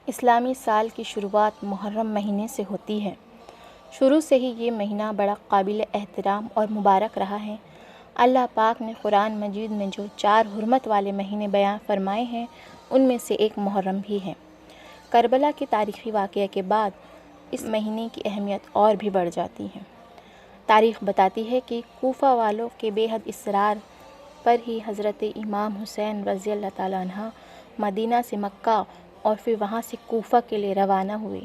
اسلامی سال کی شروعات محرم مہینے سے ہوتی ہے۔ شروع سے ہی یہ مہینہ بڑا قابل احترام اور مبارک رہا ہے۔ اللہ پاک نے قرآن مجید میں جو 4 حرمت والے مہینے بیان فرمائے ہیں ان میں سے ایک محرم بھی ہے۔ کربلا کے تاریخی واقعے کے بعد اس مہینے کی اہمیت اور بھی بڑھ جاتی ہے۔ تاریخ بتاتی ہے کہ کوفہ والوں کے بے حد اصرار پر ہی حضرت امام حسین رضی اللہ تعالیٰ عنہ مدینہ سے مکہ اور پھر وہاں سے کوفہ کے لیے روانہ ہوئے۔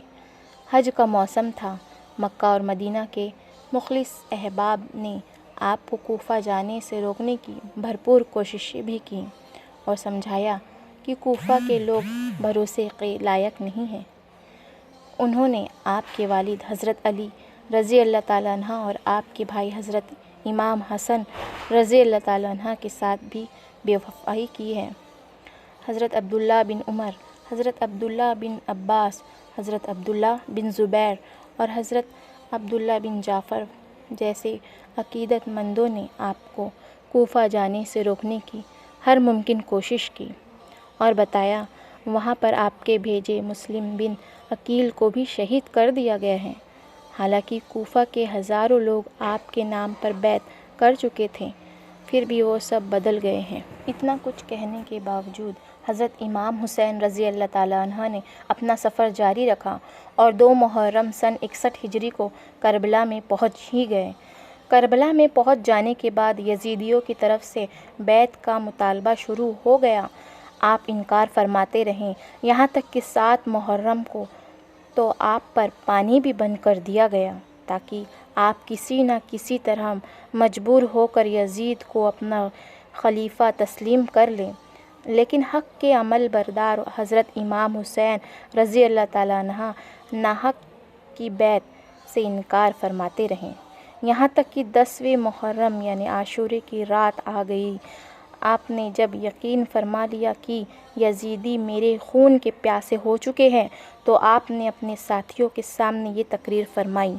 حج کا موسم تھا۔ مکہ اور مدینہ کے مخلص احباب نے آپ کو کوفہ جانے سے روکنے کی بھرپور کوششیں بھی کیں اور سمجھایا کہ کوفہ کے لوگ بھروسے کے لائق نہیں ہیں۔ انہوں نے آپ کے والد حضرت علی رضی اللہ تعالیٰ عنہ اور آپ کے بھائی حضرت امام حسن رضی اللہ تعالیٰ عنہ کے ساتھ بھی بے وفائی کی ہے۔ حضرت عبداللہ بن عمر، حضرت عبداللہ بن عباس، حضرت عبداللہ بن زبیر اور حضرت عبداللہ بن جعفر جیسے عقیدت مندوں نے آپ کو کوفہ جانے سے روکنے کی ہر ممکن کوشش کی اور بتایا وہاں پر آپ کے بھیجے مسلم بن عقیل کو بھی شہید کر دیا گیا ہے۔ حالانکہ کوفہ کے ہزاروں لوگ آپ کے نام پر بیعت کر چکے تھے، پھر بھی وہ سب بدل گئے ہیں۔ اتنا کچھ کہنے کے باوجود حضرت امام حسین رضی اللہ تعالیٰ عنہ نے اپنا سفر جاری رکھا اور 2 محرم سن 61 ہجری کو کربلا میں پہنچ ہی گئے۔ کربلا میں پہنچ جانے کے بعد یزیدیوں کی طرف سے بیعت کا مطالبہ شروع ہو گیا۔ آپ انکار فرماتے رہے، یہاں تک کہ 7 محرم کو تو آپ پر پانی بھی بند کر دیا گیا تاکہ آپ کسی نہ کسی طرح مجبور ہو کر یزید کو اپنا خلیفہ تسلیم کر لیں، لیکن حق کے عمل بردار حضرت امام حسین رضی اللہ تعالیٰ عنہ ناحق کی بیعت سے انکار فرماتے رہے، یہاں تک کہ 10ویں محرم یعنی عاشورے کی رات آ گئی۔ آپ نے جب یقین فرما لیا کہ یزیدی میرے خون کے پیاسے ہو چکے ہیں تو آپ نے اپنے ساتھیوں کے سامنے یہ تقریر فرمائی: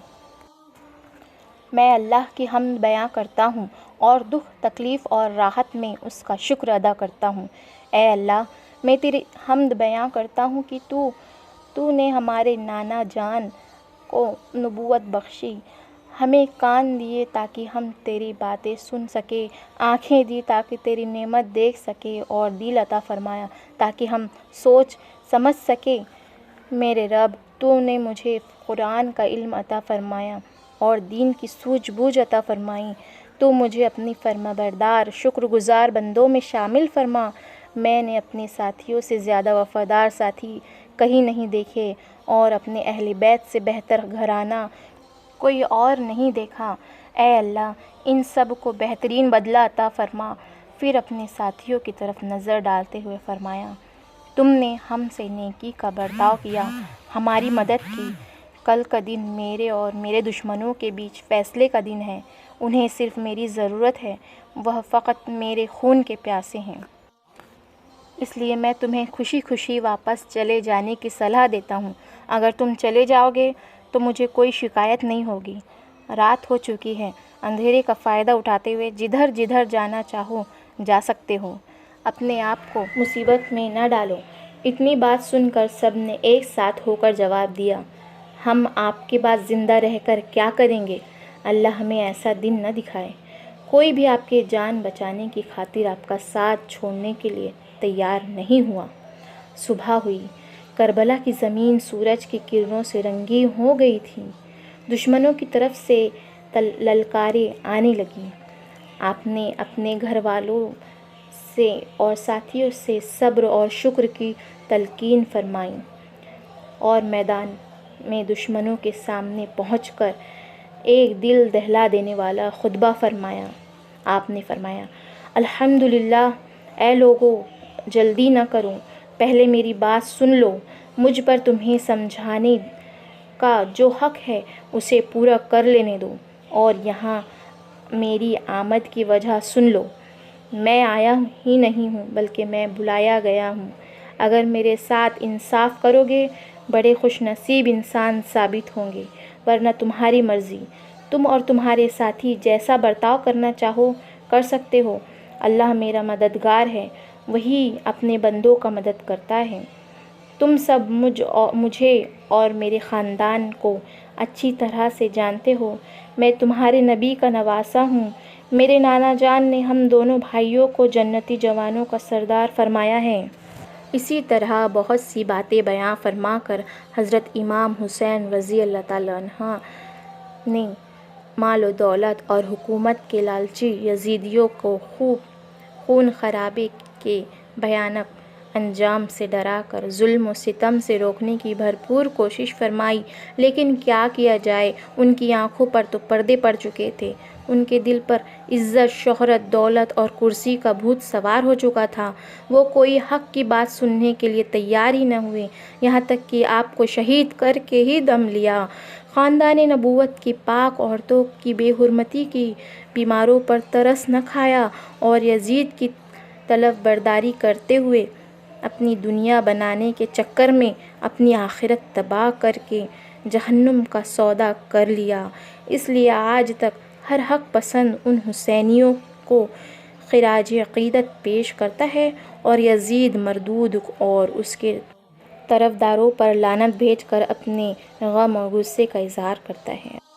میں اللہ کی حمد بیان کرتا ہوں اور دکھ تکلیف اور راحت میں اس کا شکر ادا کرتا ہوں۔ اے اللہ، میں تیری حمد بیان کرتا ہوں کہ تو نے ہمارے نانا جان کو نبوت بخشی، ہمیں کان دیے تاکہ ہم تیری باتیں سن سکیں، آنکھیں دی تاکہ تیری نعمت دیکھ سکیں اور دل عطا فرمایا تاکہ ہم سوچ سمجھ سکیں۔ میرے رب، تو نے مجھے قرآن کا علم عطا فرمایا اور دین کی سوجھ بوجھ عطا فرمائی۔ تو مجھے اپنی فرما بردار شکر گزار بندوں میں شامل فرما۔ میں نے اپنے ساتھیوں سے زیادہ وفادار ساتھی کہیں نہیں دیکھے اور اپنے اہل بیت سے بہتر گھرانہ کوئی اور نہیں دیکھا۔ اے اللہ، ان سب کو بہترین بدلہ عطا فرما۔ پھر اپنے ساتھیوں کی طرف نظر ڈالتے ہوئے فرمایا: تم نے ہم سے نیکی کا برتاؤ کیا، ہماری مدد کی۔ کل کا دن میرے اور میرے دشمنوں کے بیچ فیصلے کا دن ہے۔ انہیں صرف میری ضرورت ہے، وہ فقط میرے خون کے پیاسے ہیں۔ اس لیے میں تمہیں خوشی خوشی واپس چلے جانے کی صلاح دیتا ہوں۔ اگر تم چلے جاؤ گے تو مجھے کوئی شکایت نہیں ہوگی۔ رات ہو چکی ہے، اندھیرے کا فائدہ اٹھاتے ہوئے جدھر جانا چاہو جا سکتے ہو، اپنے آپ کو مصیبت میں نہ ڈالو۔ اتنی بات سن کر سب نے ایک ساتھ ہو کر جواب دیا: ہم آپ کے بعد زندہ رہ کر کیا کریں گے؟ اللہ ہمیں ایسا دن نہ دکھائے۔ کوئی بھی آپ کی جان بچانے کی خاطر آپ کا ساتھ چھوڑنے کے لیے تیار نہیں ہوا۔ صبح ہوئی۔ کربلا کی زمین سورج کی کرنوں سے رنگین ہو گئی تھی۔ دشمنوں کی طرف سے للکاریں آنے لگیں۔ آپ نے اپنے گھر والوں سے اور ساتھیوں سے صبر اور شکر کی تلقین فرمائی اور میدان میں دشمنوں کے سامنے پہنچ کر ایک دل دہلا دینے والا خطبہ فرمایا۔ آپ نے فرمایا: الحمدللہ، اے لوگو، جلدی نہ کرو، پہلے میری بات سن لو۔ مجھ پر تمہیں سمجھانے کا جو حق ہے اسے پورا کر لینے دو، اور یہاں میری آمد کی وجہ سن لو۔ میں آیا ہی نہیں ہوں بلکہ میں بلایا گیا ہوں۔ اگر میرے ساتھ انصاف کرو گے بڑے خوش نصیب انسان ثابت ہوں گے، ورنہ تمہاری مرضی، تم اور تمہارے ساتھی جیسا برتاؤ کرنا چاہو کر سکتے ہو۔ اللہ میرا مددگار ہے، وہی اپنے بندوں کا مدد کرتا ہے۔ تم سب مجھے اور میرے خاندان کو اچھی طرح سے جانتے ہو۔ میں تمہارے نبی کا نواسا ہوں۔ میرے نانا جان نے ہم دونوں بھائیوں کو جنتی جوانوں کا سردار فرمایا ہے۔ اسی طرح بہت سی باتیں بیان فرما کر حضرت امام حسین رضی اللہ تعالیٰ عنہ نے مال و دولت اور حکومت کے لالچی یزیدیوں کو خون خرابے کے بھیانک انجام سے ڈرا کر ظلم و ستم سے روکنے کی بھرپور کوشش فرمائی، لیکن کیا کیا جائے، ان کی آنکھوں پر تو پردے پڑ چکے تھے، ان کے دل پر عزت، شہرت، دولت اور کرسی کا بھوت سوار ہو چکا تھا۔ وہ کوئی حق کی بات سننے کے لیے تیار ہی نہ ہوئے، یہاں تک کہ آپ کو شہید کر کے ہی دم لیا۔ خاندان نبوت کی پاک عورتوں کی بے حرمتی کی بیماروں پر ترس نہ کھایا اور یزید کی طلب برداری کرتے ہوئے اپنی دنیا بنانے کے چکر میں اپنی آخرت تباہ کر کے جہنم کا سودا کر لیا۔ اس لیے آج تک ہر حق پسند ان حسینیوں کو خراج عقیدت پیش کرتا ہے اور یزید مردود اور اس کے طرفداروں پر لعنت بھیج کر اپنے غم اور غصے کا اظہار کرتا ہے۔